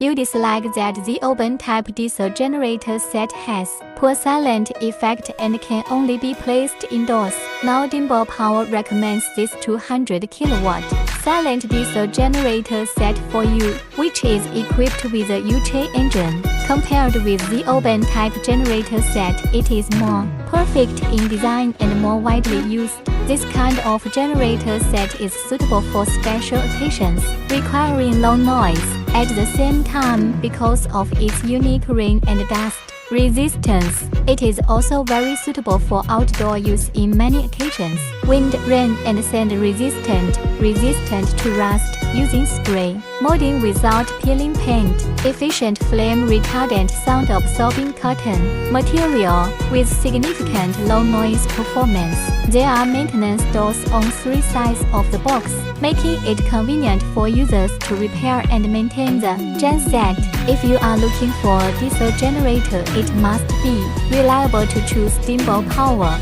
You dislike that the open type diesel generator set has poor silent effect and can only be placed indoors. Now Dingbo Power recommends this 200 kW silent diesel generator set for you, which is equipped with a Yuchai engine. Compared with the open type generator set, it is more perfect in design and more widely used. This kind of generator set is suitable for special occasions, requiring low noise. At the same time, because of its unique rain and dust resistance, it is also very suitable for outdoor use in many occasions. Wind, rain, and sand resistant to rust using spray, molding without peeling paint, efficient flame retardant, sound absorbing cotton material with significant low noise performance. There are maintenance doors on 3 sides of the box, making it convenient for users to repair and maintain the genset. If you are looking for a diesel generator, it must be reliable to choose Dingbo Power.